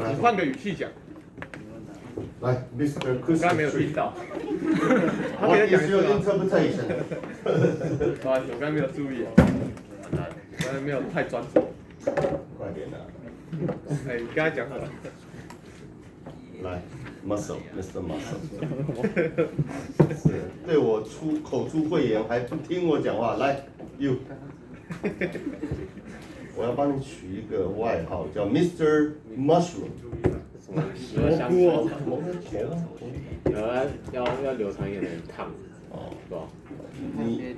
你换个语气讲。来 ，Mr. Christmas 我刚才没有听到。What is your interpretation？ 不好意思，我刚才没有注意，我刚才没有太专注。快点啊！哎，你刚才讲什么？来 ，Muscle，Mr. Muscle， 是对我口出秽言，还不听我讲话。来 ，You， 我要帮你取一个外号，叫 Mr. Mushroom。蘑菇哦，要留长一点的烫，哦，对吧？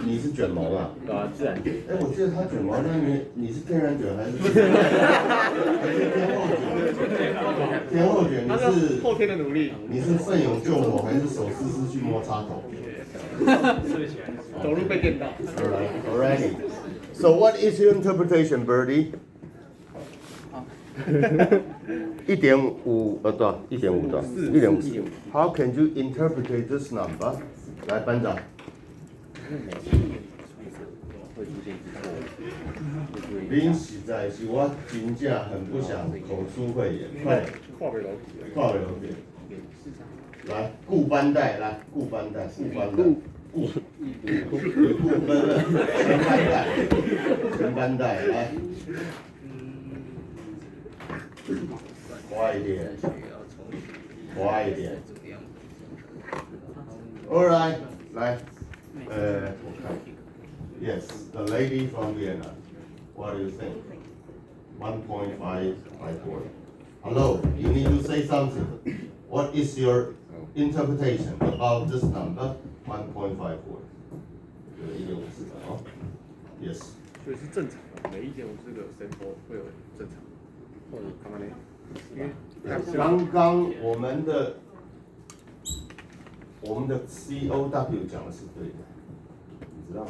你是卷毛啊？对啊，自然卷。哎，我记得他卷毛，那你是天然卷还是天后卷？他是后天的努力。你是奋勇救火还是手湿湿去摸插头？走路被电到。Alrighty. So what is your interpretation, Birdie? 1.5对吧？1.5对，1.5。How can you interpret this number？ 来，班长。恁实在是我真正很不想口出秽言，快点，跨北楼梯。跨北楼梯。来，顾班带，来，顾班带，顾班带，顾班带，全班带，来。快一点，快一点。Alright， 来，我看 ，Yes, the lady from Vienna. What do you think? 1.554. Hello, you need to say something. What is your interpretation about this number? 1.54. 1.54哦 ，Yes. 所以是正常的，每1.54个 sample 会有正常。或者刚刚呢？因为刚刚我们的 COW 讲的是对的，你知道吗？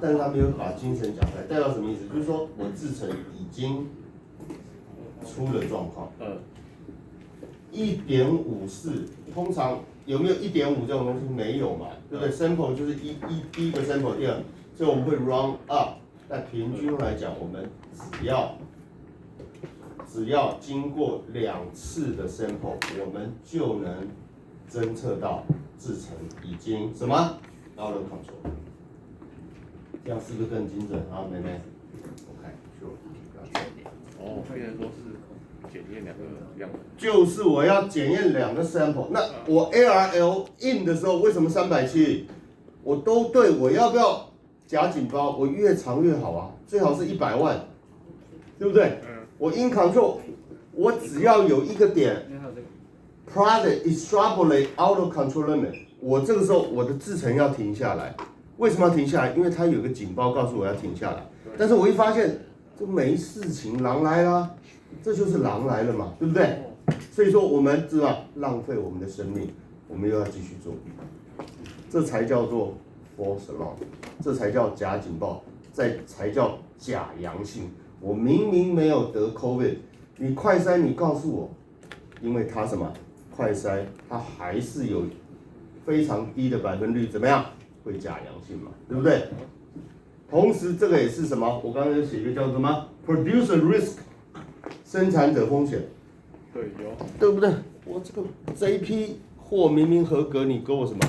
但是他没有把精神讲出来，代表什么意思？就是说我制程已经出了状况。1.54，通常有没有1.5这种东西？没有嘛，对不对 ？sample 就是第一个 sample， 第二，所以我们会 round up。但平均来讲，我们只要经过2次的 sample， 我们就能侦测到制程已经什么 out of control。这样是不是更精准啊，妹妹 ？OK， sure。哦，变成说是检验2个样本。就是我要检验2个 sample， 那我 ARL in 的时候为什么370？我都对，我要不要夹紧包？我越长越好啊，最好是100万，对不对？我 in control， 我只要有一个点 ，product extrapolate out of control limit， 我这个时候我的制程要停下来。为什么要停下来？因为它有个警报告诉我要停下来。但是我一发现这没事情，狼来啦，这就是狼来了嘛，对不对？所以说我们知道浪费我们的生命，我们又要继续做，这才叫做 false alarm， 这才叫假警报，才叫假阳性。我明明没有得 COVID， 你快筛你告诉我，因为它什么快筛它还是有非常低的百分率，怎么样？会假阳性嘛，对不对？同时这个也是什么？我刚才写一个叫什么 producer risk， 生产者风险。对，有。对不对？我这一批货明明合格，你给我什么？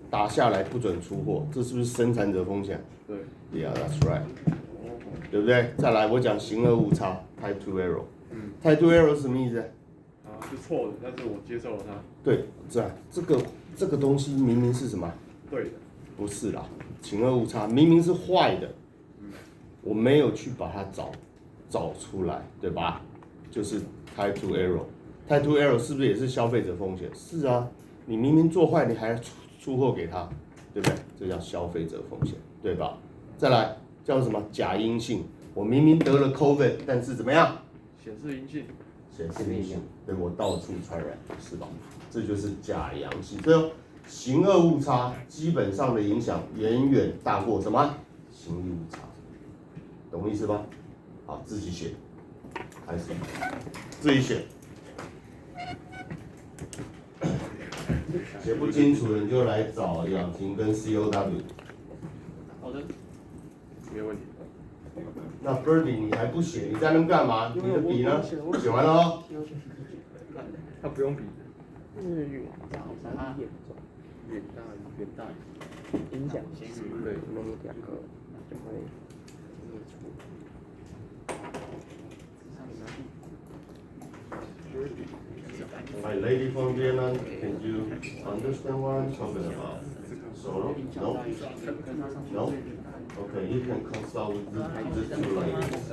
打下来不准出货，这是不是生产者风险？对。Yeah, that's right。对不对？再来，我讲形而误差 ，type 2 error。type 2 error 是什么意思？是错的，但是我接受了它。对，这个东西明明是什么？对的。不是啦，形而误差明明是坏的，我没有去把它找出来，对吧？就是 type 2 error。type 2 error 是不是也是消费者风险？是啊，你明明做坏，你还出货给他，对不对？这叫消费者风险，对吧？再来叫什么假阴性？我明明得了 COVID， 但是怎么样？显示阴性。显示阴性，对我到处传染，是吧？这就是假阳性。所以形而误差基本上的影响远远大过什么形意误差，懂意思吧？好，自己写，还是自己写。写不清楚的你就来找雅婷跟 COW。好的，没有问题。那 Birdy 你还不写，你在那边干嘛？你的笔呢？写完了哦。他不用比，日语早上严重，远大，影响心率，对，那么两个就会My lady from Vietnam, can you understand what I'm talking about? Solo? No? No? Okay, you can consult with this two ladies.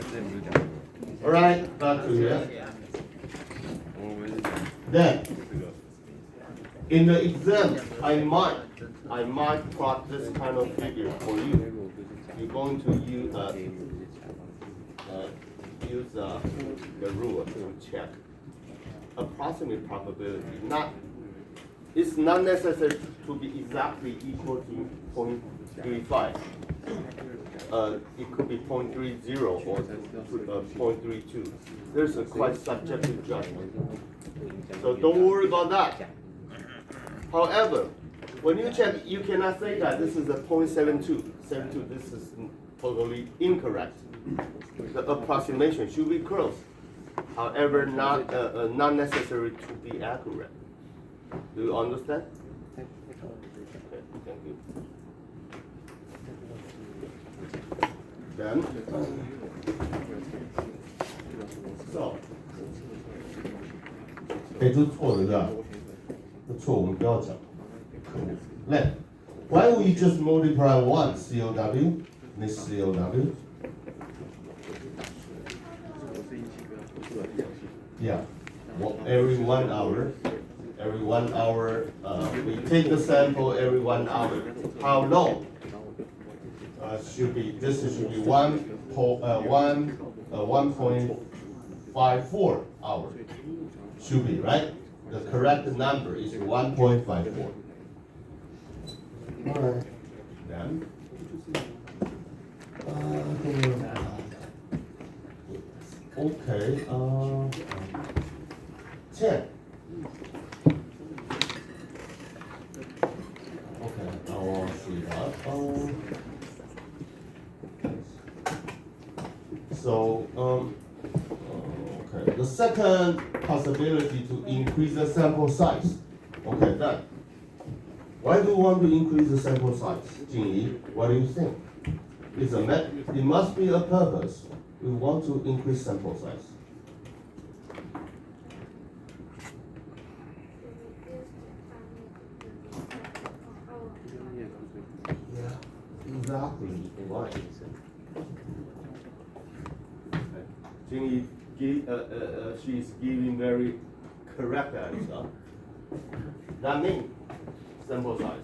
Alright, back to here. Then, in the exam, I might plot this kind of figure for you. You're going to use the rule to check approximate probability. It's not necessary to be exactly equal to 0.35. It could be 0.30 or 0.32. There's a quite subjective judgment. So don't worry about that. However, when you check, you cannot say that this is a 0.72. This is totally incorrect. The approximation should be close. However, not necessary to be accurate. Do you understand? Okay, thank you. Then, so, 这是错的，对吧？这错我们不要讲。Then, why would you just multiply one COW? This COW? Yeah. Well, every 1 hour, we take the sample every 1 hour. How long? This should be 1.54 hours. Should be, right? The correct number is 1.54. Alright. Then. Okay, 10. Okay, I will see that. Okay, the second possibility to increase the sample size. Okay, then. Why do you want to increase the sample size? Jingyi, what do you think? It must be a purpose. We want to increase sample size. Yeah, exactly. Right. Jingyi, she's giving very correct answer. That means sample size.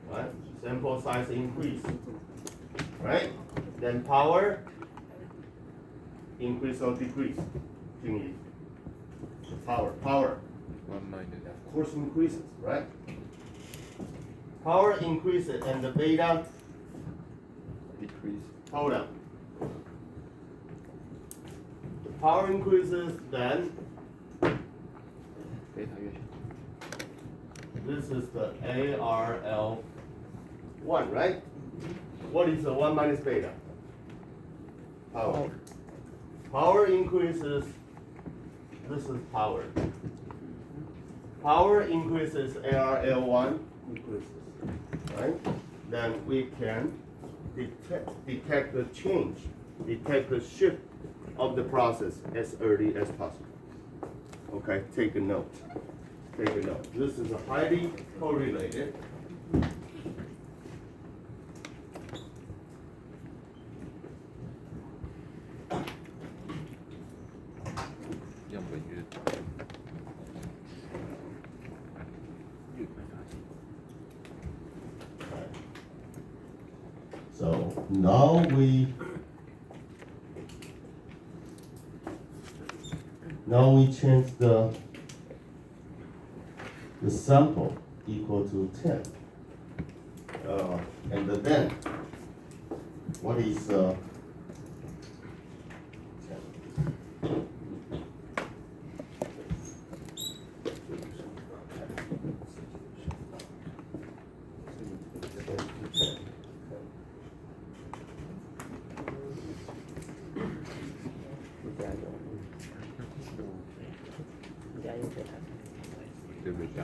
Right? Sample size increase. Right? Then power increase or decrease. Jingyi. Power. 1 minus. Of course increases, right? Power increases and the beta Decrease. hold on. The power increases, then Beta 越小。 this is the ARL1, right? What is the 1 minus beta? Power. Power increases, this is power. Power increases, ARL1 increases, right? Then we can detect the change, detect the shift of the process as early as possible. Okay, take a note. Take a note. This is a highly correlated. So now we change the sample equal to 10. And then what is 10? 对不对？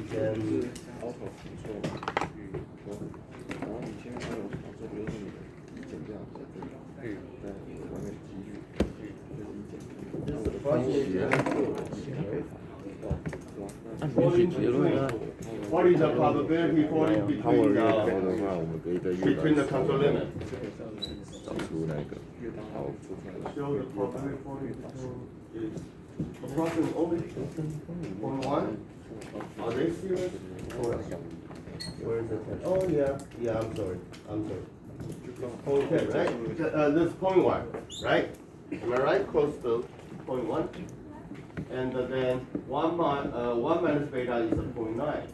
先就是auto 不错嘛，然后你前面还有操作，比如说你的意见这样下这个，在外面几率就是意见，然后我的方式对我的其他可以法，是吧？那According to what is the probability falling between 的 the 话，我们可以在 between the control limit? 找出那个好 Show the probability falling between is approximately only 0.1. Are they serious? Where is it? Oh yeah, yeah. I'm sorry. Okay, right? This 0.1, right? Am I right? Close to 0.1. And then 1 minus beta is a 0.9.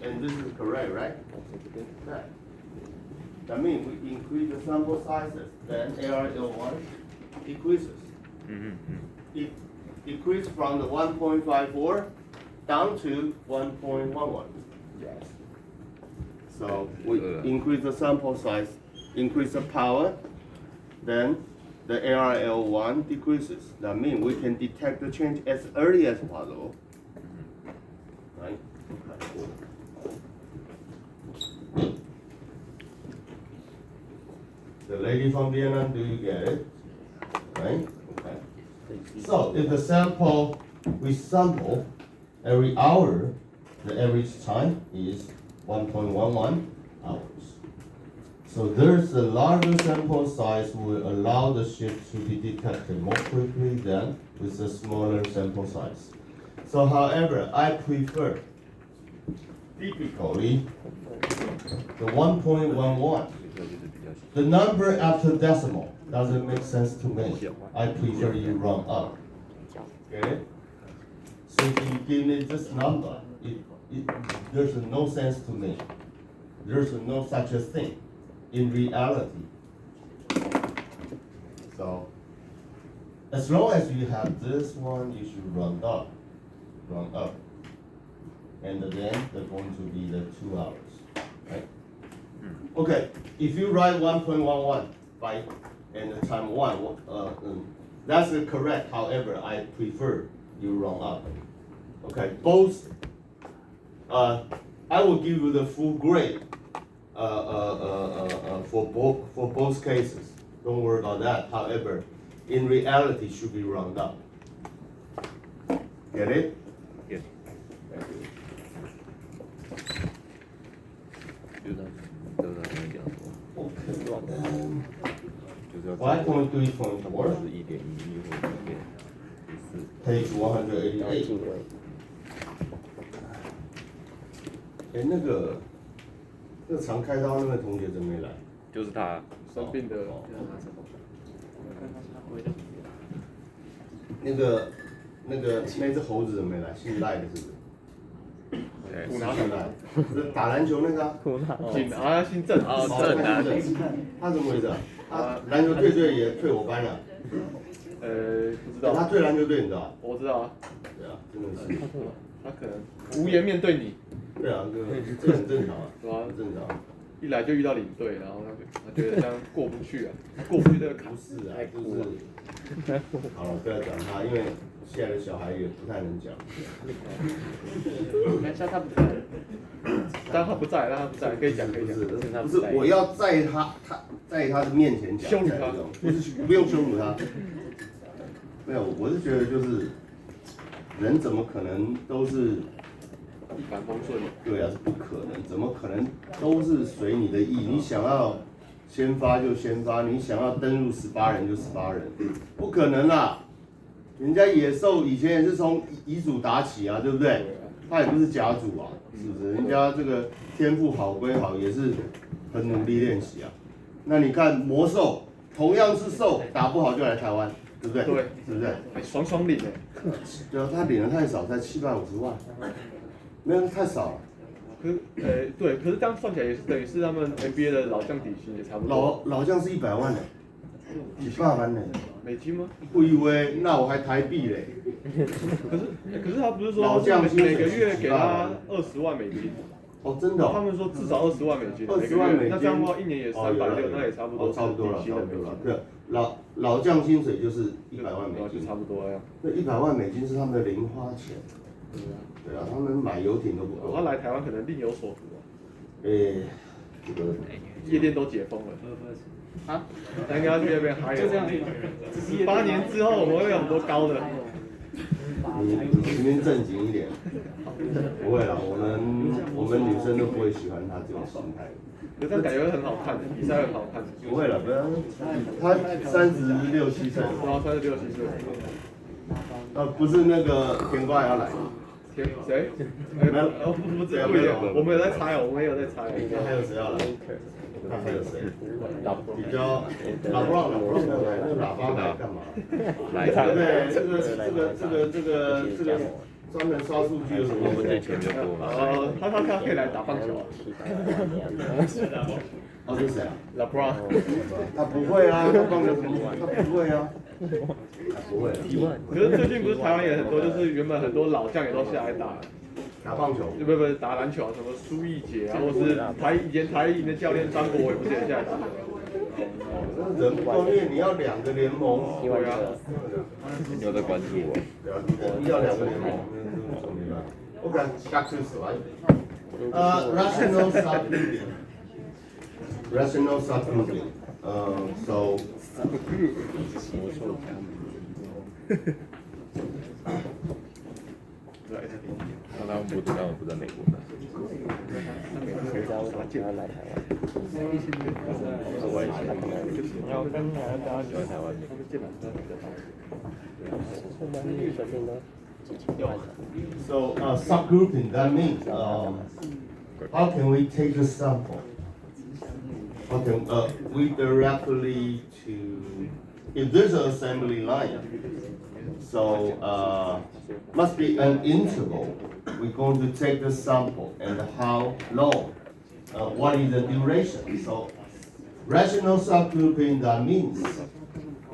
And this is correct, right? Right. That means we increase the sample sizes, then ARL1 decreases. It decreases from the 1.54 down to 1.11. Yes. So we increase the sample size, increase the power, then the ARL1 decreases. That means we can detect the change as early as possible. Right? Okay. The lady from Vietnam, do you get it? Right? Okay. So if the sample, we sample every hour, the average time is 1.11 hours. So there's a larger sample size will allow the shift to be detected more quickly than with a smaller sample size. So however, I prefer typically the 1.11. The number after decimal doesn't make sense to me. I prefer you round up. Okay? So if you give me this number, there's no sense to me. There's no such a thing in reality. So as long as you have this one, you should round up. And then they're going to be the 2 hours, right? Okay, if you write 1.11 by and the time 1, that's correct. However, I prefer you round up. Okay, both. I will give you the full grade for both cases. Don't worry about that. However, in reality, should be round up. Get it? Yes. 5.3.4. 是1.11或1.14。Page 188. 那个常开刀那位同学怎么没来？就是他生病的。那只猴子怎么没来？姓赖的是不是？古拿姓赖，打篮球那个啊。姓郑啊，郑啊。他怎么回事啊？他篮球队也退我班了。不知道。他退篮球队你知道？我知道啊。对啊，真的是。他可能无颜面对你。对啊，这很正常啊。对啊，很正常。一来就遇到领队，然后他觉得这样过不去啊，过不去这个坎。不是啊，就是。好了，不要讲他，因为现在的小孩也不太能讲。像他不在，让他不在，可以讲。不是，我要在他的面前讲。羞辱他。不用羞辱他。没有，我是觉得就是人怎么可能都是。一帆风顺。对啊，是不可能，怎么可能都是随你的意？你想要先发就先发，你想要登入18人就18人，不可能啦！人家野兽以前也是从乙组打起啊，对不对？他也不是甲组啊，是不是？人家这个天赋好归好，也是很努力练习啊。那你看魔兽，同样是兽，打不好就来台湾，对不对？对，是不是？双领对啊，他领的太少，才750万。没有，太少了。对，可是这样算起来也是等于是他们 NBA 的老将底薪也差不多。老将是100万呢，100万呢。美金吗？不以为，那我还台币嘞。可是他不是说每个月给他20万美金？哦，真的哦。他们说至少20万美金。20万美金。那这样的话，一年也360，那也差不多。差不多了，差不多了。对，老将薪水就是100万美金。就差不多了。那100万美金是他们的零花钱。对啊，他们买游艇都不他够。来台湾可能另有所图啊。这个夜店都解封了。啊？应该要去那边嗨。就这样。18年之后，我们会有很多高的。你今天正经一点。不会啦，我们女生都不会喜欢他这种心态。可是感觉很好看，比赛很好看。不会了，不要。他36、7岁。然后36、7岁。不是那个天怪要来。谁？不知道，我们有在猜哦，我们也有在猜。那还有谁要来？那还有谁？比较老布朗来，那喇叭来干嘛？来，对不对？这个专门刷数据有什么？我们这钱就多了。他可以来打棒球啊。哦，是谁啊？LeBron。他不会啊，他棒球他不会啊。不会。可是最近不是台湾也很多，就是原本很多老将也都下来打。打棒球？不打篮球啊，什么苏奕杰啊，或是以前台银的教练张国伟不是也下来打？人不够练，你要2个联盟。对啊。你有在关注我？要2个联盟。OK, back to slide. Rational subgrouping. Rational subgrouping. So. 他们不在美国的。谁知道为什么要来台湾？我也喜欢台湾。So subgrouping, that means how can we take the sample? How can we directly to, if there's an assembly line, so must be an interval. We're going to take the sample and how long, what is the duration. So rational subgrouping, that means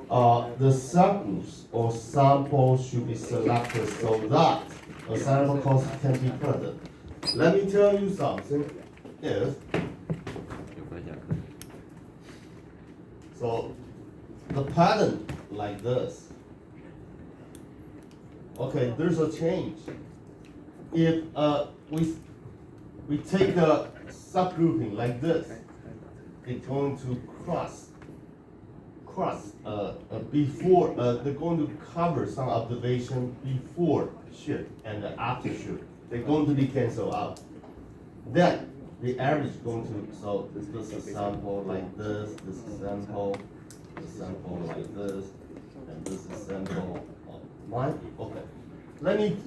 the subgroups or samples should be selected so that a sample cost can be present. Let me tell you something. If so, the pattern like this. Okay, there's a change. If we take the subgrouping like this, it's going to cross before they're going to cover some observation before shift and after shift. They're going to be canceled out. Then the average is going to, so this is a sample like this is sample like this, and this is sample of mine. Okay. Let me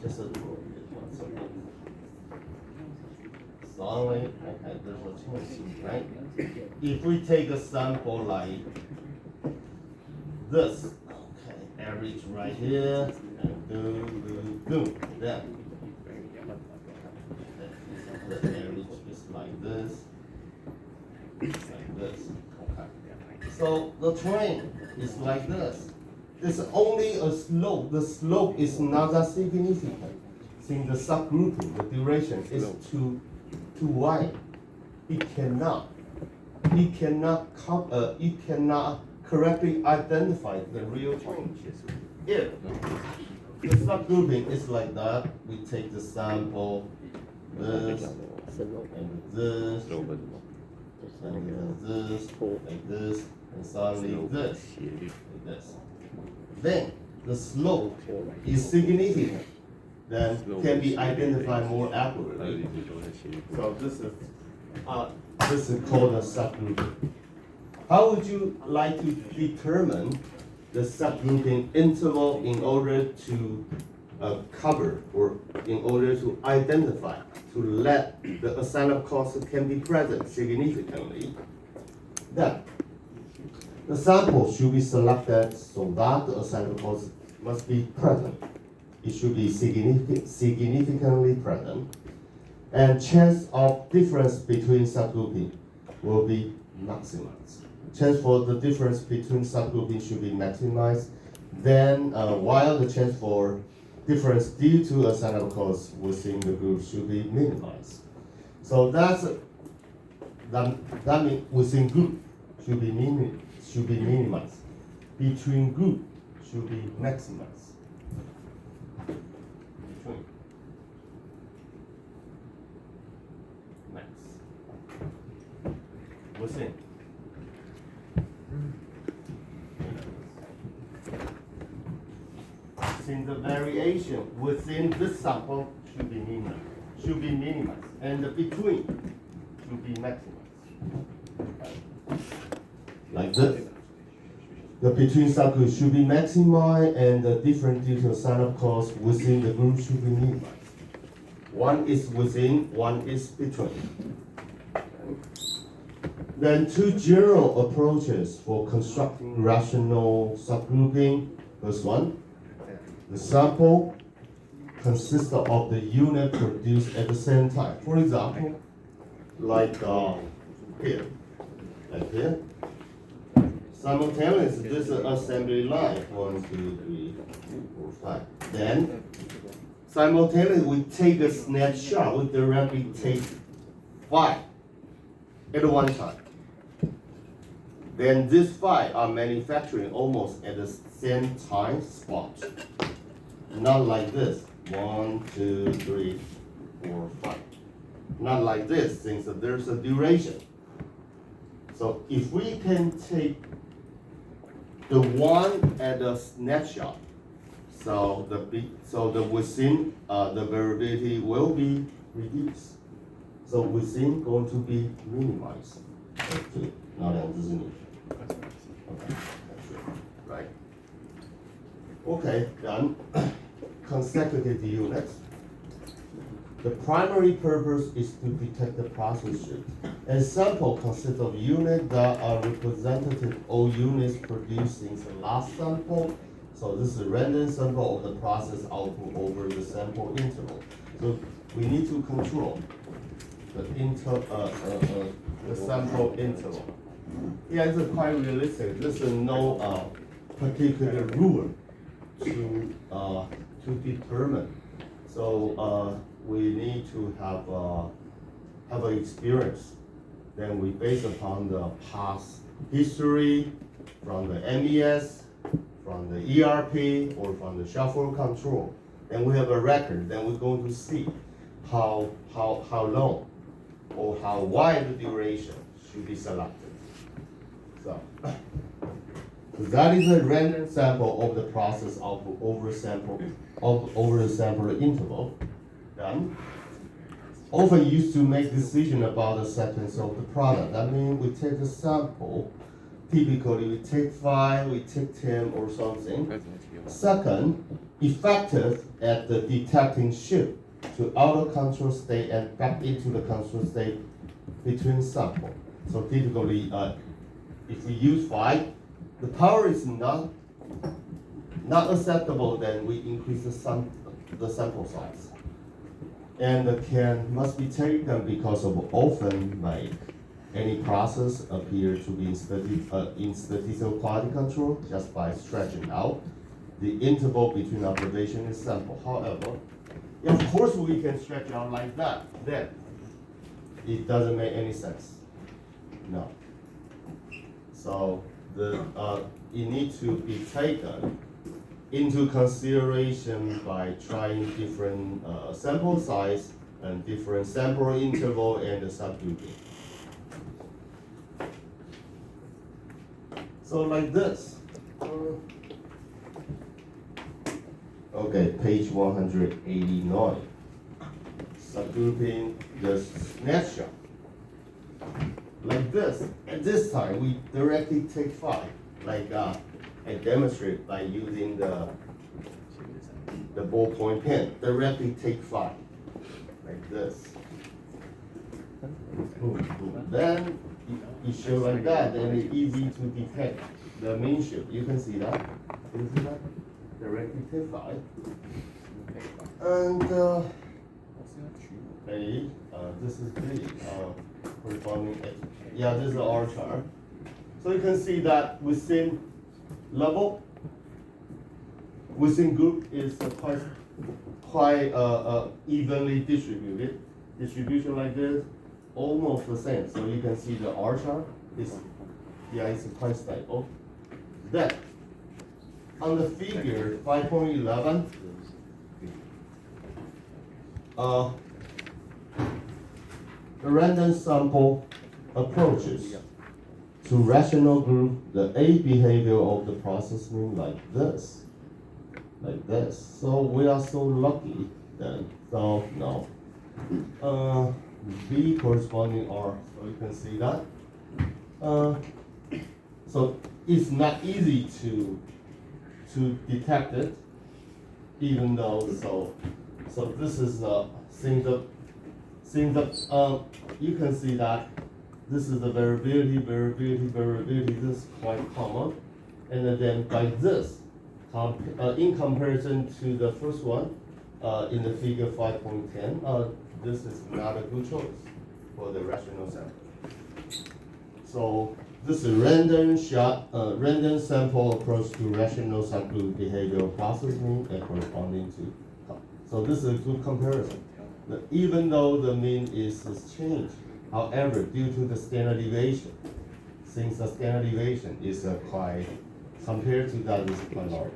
just a little bit 1 second. Sorry, okay, there's a change, right? If we take a sample like this, okay, average right here, and do, then the average is like this, okay. So the trend is like this. It's only a slope. The slope is not that significant. Since the subgrouping, the duration is too wide. It cannot correctly identify the real changes. If the subgrouping is like that, we take the sample, this, and this, and this, like this, and suddenly this, like this. Then the slope is significant, then can be identified more accurately. So this is called a subgrouping. How would you like to determine the subgrouping interval in order to cover or in order to identify, to let the assigned cost can be present significantly? Then the sample should be selected so that the assigned cost must be present. It should be significantly present. And chance of difference between subgrouping will be maximized. Chance for the difference between subgrouping should be maximized. Then while the chance for difference due to assigned cost within the group should be minimized. So that means within group should be minimized. Between group should be maximized. Between. within. Since the variation within this sample should be minimized, and the between should be maximized. Like this. The between circle should be maximized, and the different detail sign-up costs within the group should be minimized. One is within, one is between. Then two general approaches for constructing rational subgrouping. First one, the sample consists of the unit produced at the same time. For example, like here, like here. Simultaneously, this is assembly line, 1, 2, 3, 4, 5. Then, simultaneously, we take a snapshot, we directly take 5 at one time. Then these 5 are manufacturing almost at the same time spot. Not like this, 1, 2, 3, 4, 5. Not like this, since there's a duration. So if we can take the one at a snapshot, so the within the variability will be reduced. So within going to be minimized. Okay, not understanding. Okay, right. Okay, done. Consecutive units. The primary purpose is to detect the process shift. A sample consists of units that are representative of units produced in the last sample. So this is a random sample of the process output over the sample interval. So we need to control the sample interval. Yeah, it's quite realistic. There's no particular rule to determine. So we need to have an experience. Then we base upon the past history from the MES, from the ERP, or from the shuffle control. Then we have a record. Then we're going to see how long or how wide the duration should be selected. So that is a random sample of the process output over the sample interval. Done. Often used to make decision about the sequence of the product. That means we take a sample. Typically, we take 5, we take 10, or something. Second, effective at the detecting shift to out of control state and back into the control state between sample. So typically, if we use 5, the power is not acceptable, then we increase the sample size. And the must be taken because of often make any process appear to be in statistical quality control just by stretching out the interval between observation and sample. However, of course we can stretch out like that. Then it doesn't make any sense. No. So it needs to be taken into consideration by trying different sample size and different sample interval and the subgrouping. So like this. Okay, page 189. Subgrouping the snapshot. Like this. At this time, we directly take 5. Like I demonstrate by using the ballpoint pen. Directly take 5. Like this. Then you show like that, then it's easy to detect the mean shift. You can see that. You see that? Directly take 5. And this is the corresponding. Yeah, this is our chart. So you can see that within level, within group is quite evenly distributed. Distribution like this, almost the same. So you can see the R chart is quite stable. Then on the figure 5.11, the random sample approaches to rational group the A behavior of the process mean like this. Like this. So we are so lucky then. So no. B corresponding R. So you can see that. So it's not easy to detect it, even though so this is seems that you can see that this is the variability. This is quite common, and then by this, in comparison to the first one, in the figure 5.10, this is not a good choice for the rational sample. So this is random sample approach to rational subgroup behavioral process mean and corresponding to. So this is a good comparison. Even though the mean is changed, however, due to the standard deviation, since the standard deviation is quite, compared to that, is quite large.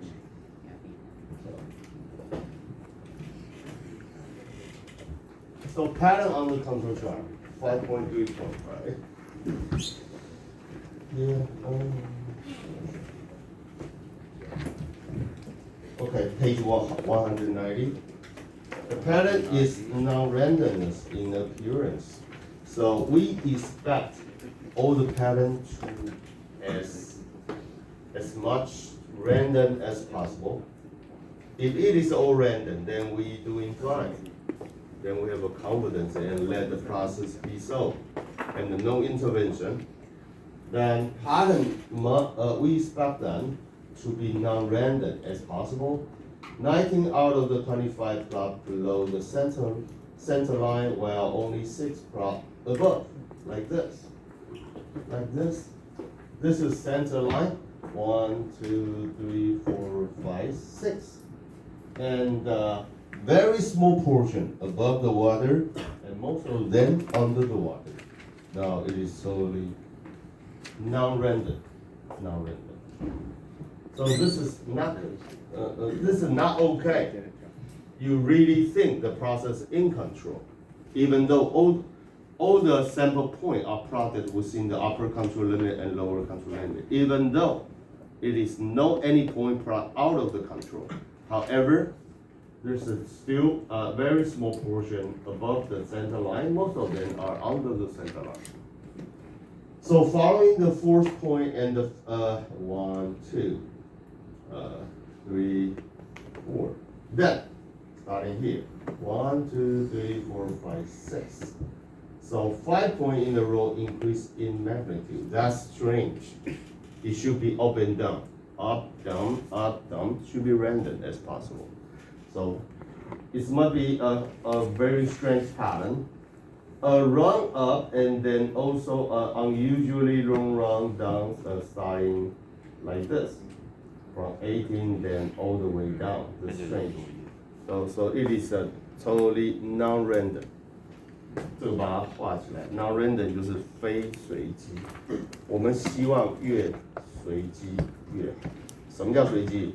So pattern on the control chart, 5.3.5. Yeah. Okay, page 190. The pattern is non-randomness in appearance. So we expect all the pattern to as much random as possible. If it is all random, then we doing fine. Then we have a confidence and let the process be so, and no intervention. Then pattern, we expect them to be non-random as possible. 19 out of the 25 plot below the center line, while only 6 plot above, like this. Like this. This is center line. 1, 2, 3, 4, 5, 6. And very small portion above the water, and most of them under the water. Now it is totally non-random. So this is not okay. You really think the process is in control, even though all the sample points are plotted within the upper control limit and lower control limit, even though it is no any point plot out of the control. However, there's still a very small portion above the center line. Most of them are under the center line. So following the fourth point and the 1, 2, 3, 4. Then starting here, 1, 2, 3, 4, 5, 6. So 5 points in a row increase in magnitude. That's strange. It should be up and down, up, down, up, down. Should be random as possible. So it must be a very strange pattern. A run up and then also unusually long run down, starting like this, from 18 then all the way down. This strange. So it is a totally non-random. 这个把它画起来 ，non-random 就是非随机。我们希望越随机越好。什么叫随机？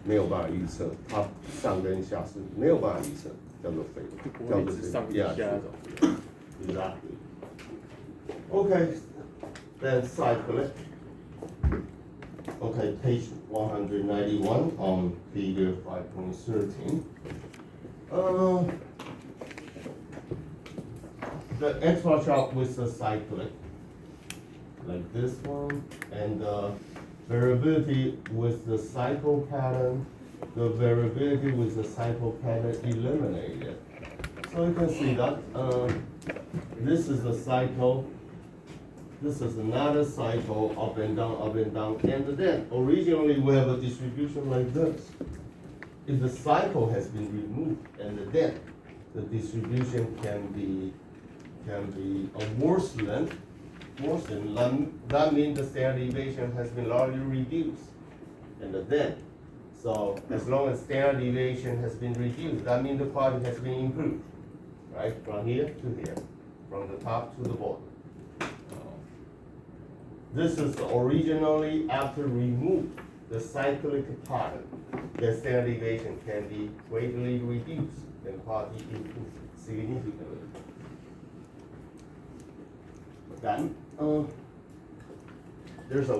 没有办法预测，它上跟下是没有办法预测，叫做非，叫做是Exactly. Okay, then cycle it. Okay, page 191 on figure 5.13. The extra chart with the cyclic, like this one, and the variability with the cycle pattern, the variability with the cycle pattern eliminated. So you can see that this is a cycle, this is another cycle, up and down, and then originally we have a distribution like this. If the cycle has been removed, and then the distribution can be a worse than, that means the standard deviation has been largely reduced. And then, so as long as standard deviation has been reduced, that means the quality has been improved, right? From here to here, from the top to the bottom. This is originally after remove the cyclic pattern, the standard deviation can be greatly reduced and quality improved significantly. Then, there's a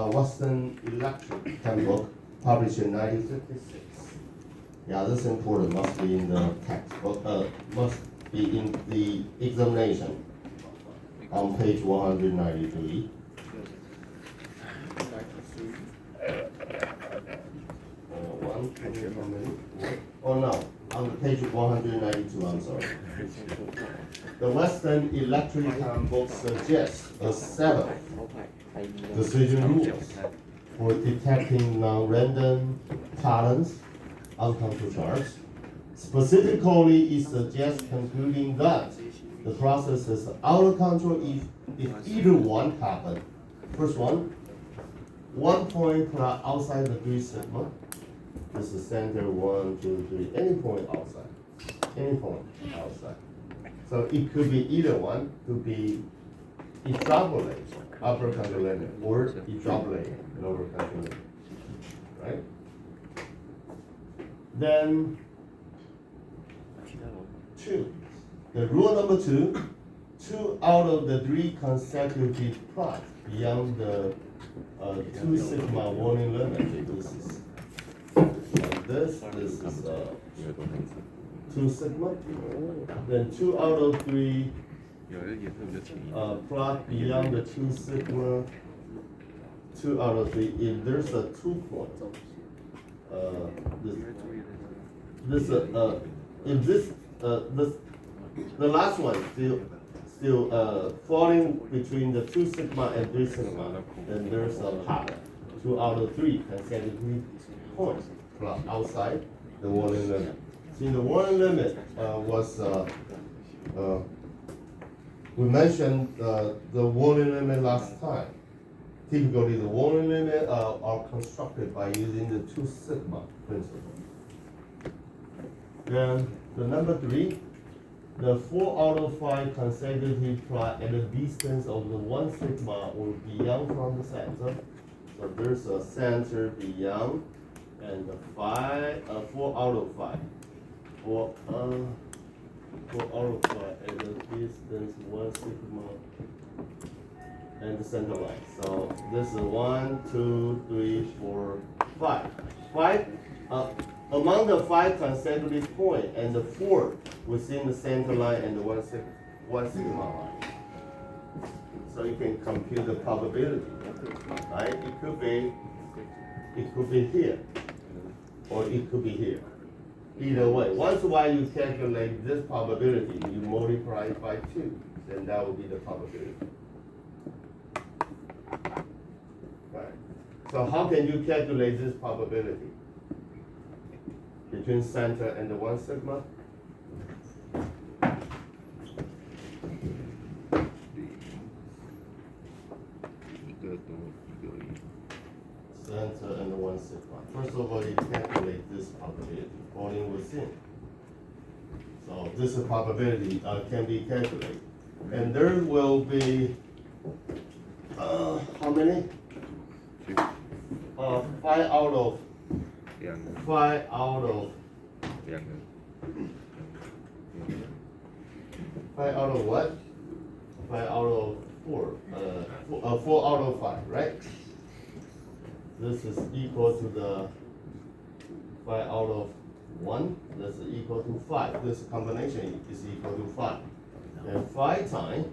Western Electric handbook published in 1956. Yeah, this is important, must be in the textbook, must be in the examination on page 193. Oh no, on page 192, I'm sorry. The Western Electric Handbook suggests a set of decision rules for detecting non-random patterns on control charts. Specifically, it suggests concluding that the process is out of control if either one happens. First one point outside the 3 sigma. This is center 1, 2, 3, any point outside. Any point outside. So it could be either one, could be extrapolate, upper control limit, or extrapolate, lower control limit. Right? Then 2. The rule number 2, 2 out of the 3 consecutive plots beyond the 2 sigma warning limit. This is 2 sigma. Then 2 out of 3 plot beyond the 2 sigma. 2 out of 3. If there's a 2 point, the last one still falling between the 2 sigma and 3 sigma, then there's a pattern. 2 out of 3 consecutive points outside the warning limit. See, the warning limit was we mentioned the warning limit last time. Typically, the warning limit are constructed by using the 2 sigma principle. Then the number 3, the 4 out of 5 consecutive plot at a distance of the 1 sigma or beyond from the center. So there's a center beyond, and the 4 out of 5. 4 out of 5 at a distance 1 sigma and the center line. So this is 1, 2, 3, 4, 5. 5 among the 5 consecutive point and the 4 within the center line and the 1 sigma line. So you can compute the probability, right? It could be here, or it could be here. Either way, once while you calculate this probability, you multiply it by 2, then that will be the probability. Right. So how can you calculate this probability between center and the 1 sigma? Center and the 1 sigma. First of all, you calculate this probability falling within. So this probability can be calculated, and there will be how many? 5 out of 5 out of 5 out of what? 5 out of 4. 4 out of 5, right? This is equal to the 5 out of 1. This is equal to 5. This combination is equal to 5. And 5 times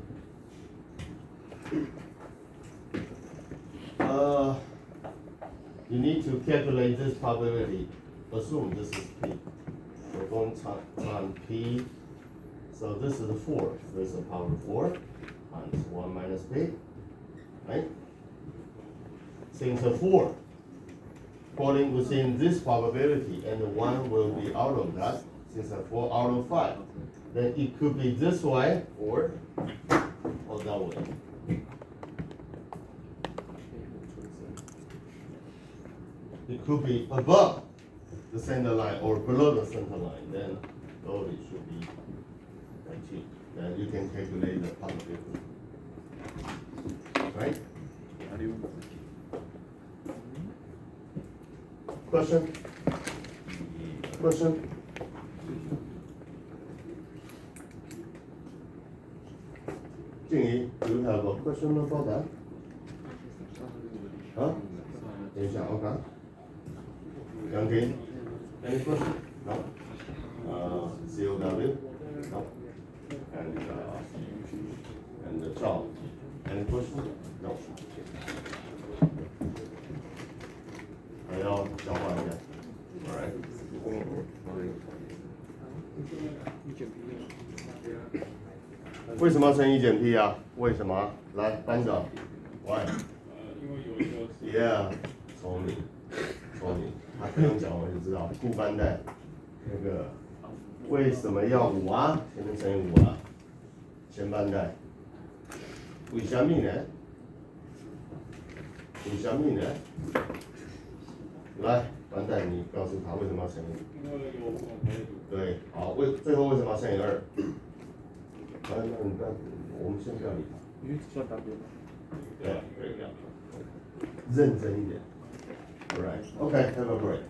you need to calculate this probability. Assume this is P. We're going to time P. So this is 4. This is power 4 times 1 minus P. Right? Since the 4 falling within this probability and the 1 will be out of that, since the 4 out of 5, then it could be this way or that way. It could be above the center line or below the center line, then it should be like 2. Then you can calculate the probability. Right? Question? Question? 静怡 ，Do you have a question about that？ 啊？等一下 ，OK。杨婷 ，Any question？ No。COW？ No。And Charles。Any question？ No。还要交换一下。All right。为什么要乘以减 P 啊？为什么？来，班长 ，Why？ Yeah， 聪明，他不用讲我就知道。顾班代，那个为什么要5啊？前面乘以5啊。前班代，为什么呢？为什么呢？来，班代，你告诉他为什么要乘以？对，好，最后为什么要乘以2？那我们先不要理他。因为算单边嘛。对，认真一点。All right, okay, have a break.